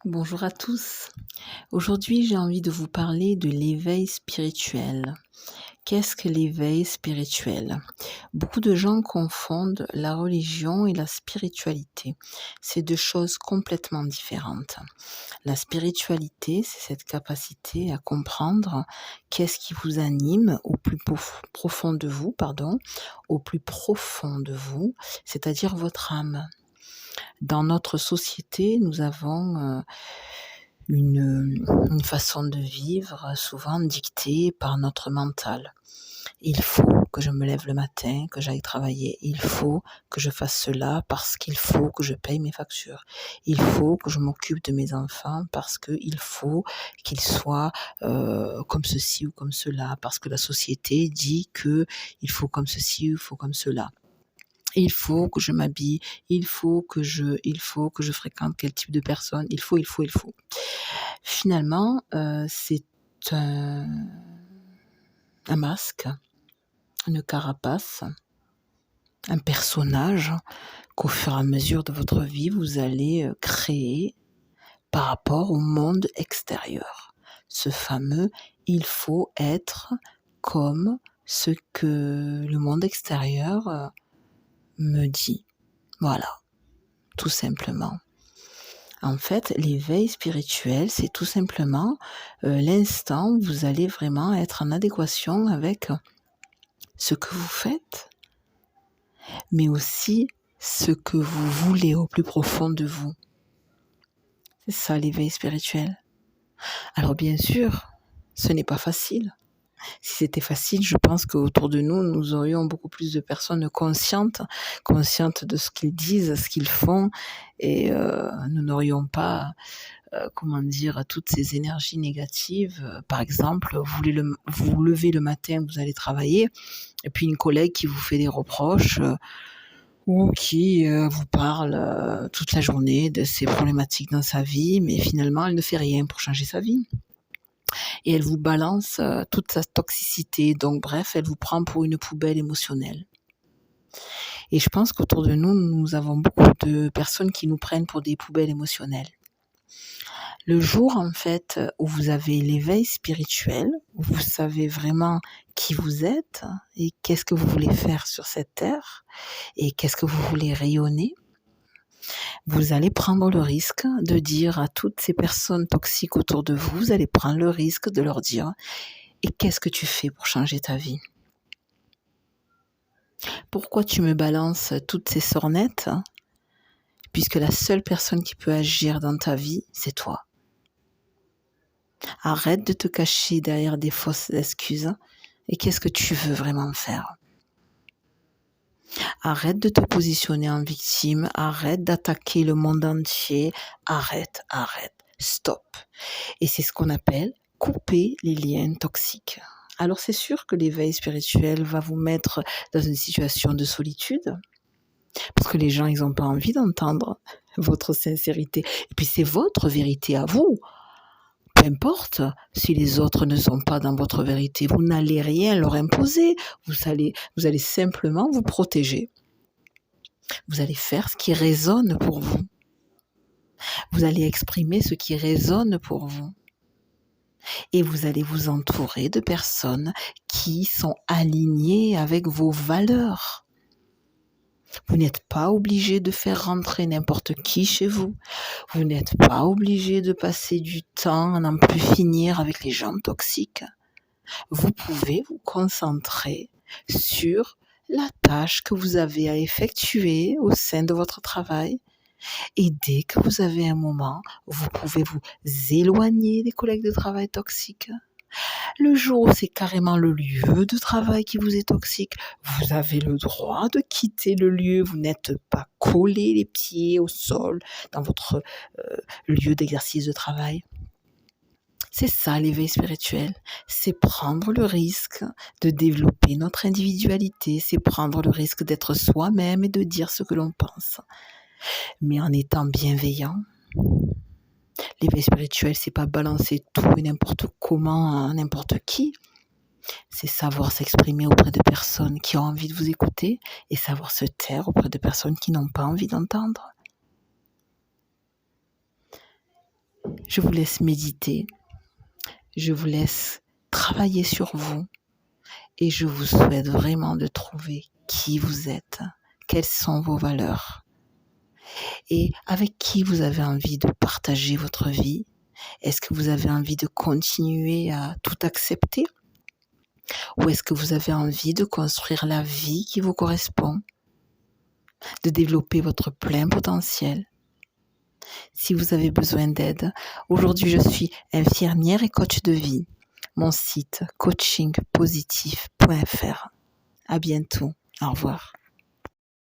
Bonjour à tous. Aujourd'hui, j'ai envie de vous parler de l'éveil spirituel. Qu'est-ce que l'éveil spirituel? Beaucoup de gens confondent la religion et la spiritualité. C'est deux choses complètement différentes. La spiritualité, c'est cette capacité à comprendre qu'est-ce qui vous anime au plus profond de vous, au plus profond de vous, c'est-à-dire votre âme. Dans notre société, nous avons une façon de vivre souvent dictée par notre mental. Il faut que je me lève le matin, que j'aille travailler. Il faut que je fasse cela parce qu'il faut que je paye mes factures. Il faut que je m'occupe de mes enfants parce qu'il faut qu'ils soient comme ceci ou comme cela, parce que la société dit que il faut comme ceci ou il faut comme cela. Il faut que je m'habille, il faut que je fréquente quel type de personne, il faut. Finalement, c'est un masque, une carapace, un personnage qu'au fur et à mesure de votre vie, vous allez créer par rapport au monde extérieur. Ce fameux « il faut être comme ce que le monde extérieur me dit ». Voilà, tout simplement. En fait, l'éveil spirituel, c'est tout simplement l'instant où vous allez vraiment être en adéquation avec ce que vous faites, mais aussi ce que vous voulez au plus profond de vous. C'est ça l'éveil spirituel. Alors bien sûr, ce n'est pas facile. Si c'était facile, je pense qu'autour de nous, nous aurions beaucoup plus de personnes conscientes de ce qu'ils disent, ce qu'ils font, et nous n'aurions pas, toutes ces énergies négatives. Par exemple, vous vous levez le matin, vous allez travailler, et puis une collègue qui vous fait des reproches, ou qui vous parle toute la journée de ses problématiques dans sa vie, mais finalement, elle ne fait rien pour changer sa vie. Et elle vous balance toute sa toxicité. Donc bref, elle vous prend pour une poubelle émotionnelle. Et je pense qu'autour de nous, nous avons beaucoup de personnes qui nous prennent pour des poubelles émotionnelles. Le jour, en fait, où vous avez l'éveil spirituel, où vous savez vraiment qui vous êtes et qu'est-ce que vous voulez faire sur cette terre et qu'est-ce que vous voulez rayonner, vous allez prendre le risque de dire à toutes ces personnes toxiques autour de vous, vous allez prendre le risque de leur dire « Et qu'est-ce que tu fais pour changer ta vie ? Pourquoi tu me balances toutes ces sornettes puisque la seule personne qui peut agir dans ta vie, c'est toi. Arrête de te cacher derrière des fausses excuses et qu'est-ce que tu veux vraiment faire ? Arrête de te positionner en victime, arrête d'attaquer le monde entier, arrête, stop. Et c'est ce qu'on appelle couper les liens toxiques. Alors c'est sûr que l'éveil spirituel va vous mettre dans une situation de solitude, parce que les gens, ils n'ont pas envie d'entendre votre sincérité. Et puis c'est votre vérité à vous. Peu importe si les autres ne sont pas dans votre vérité, vous n'allez rien leur imposer, vous allez simplement vous protéger. Vous allez faire ce qui résonne pour vous. Vous allez exprimer ce qui résonne pour vous. Et vous allez vous entourer de personnes qui sont alignées avec vos valeurs. Vous n'êtes pas obligé de faire rentrer n'importe qui chez vous. Vous n'êtes pas obligé de passer du temps à n'en plus finir avec les gens toxiques. Vous pouvez vous concentrer sur la tâche que vous avez à effectuer au sein de votre travail. Et dès que vous avez un moment, vous pouvez vous éloigner des collègues de travail toxiques. Le jour où c'est carrément le lieu de travail qui vous est toxique, vous avez le droit de quitter le lieu. Vous n'êtes pas collé les pieds au sol dans votre lieu d'exercice de travail. C'est ça l'éveil spirituel, c'est prendre le risque de développer notre individualité, c'est prendre le risque d'être soi-même et de dire ce que l'on pense. Mais en étant bienveillant. L'éveil spirituel, c'est pas balancer tout et n'importe comment à n'importe qui. C'est savoir s'exprimer auprès de personnes qui ont envie de vous écouter et savoir se taire auprès de personnes qui n'ont pas envie d'entendre. Je vous laisse méditer, je vous laisse travailler sur vous et je vous souhaite vraiment de trouver qui vous êtes, quelles sont vos valeurs et avec qui vous avez envie de partager votre vie. Est-ce que vous avez envie de continuer à tout accepter ou est-ce que vous avez envie de construire la vie qui vous correspond, de développer votre plein potentiel? Si vous avez besoin d'aide, aujourd'hui je suis infirmière et coach de vie. Mon site coachingpositif.fr. À bientôt. Au revoir.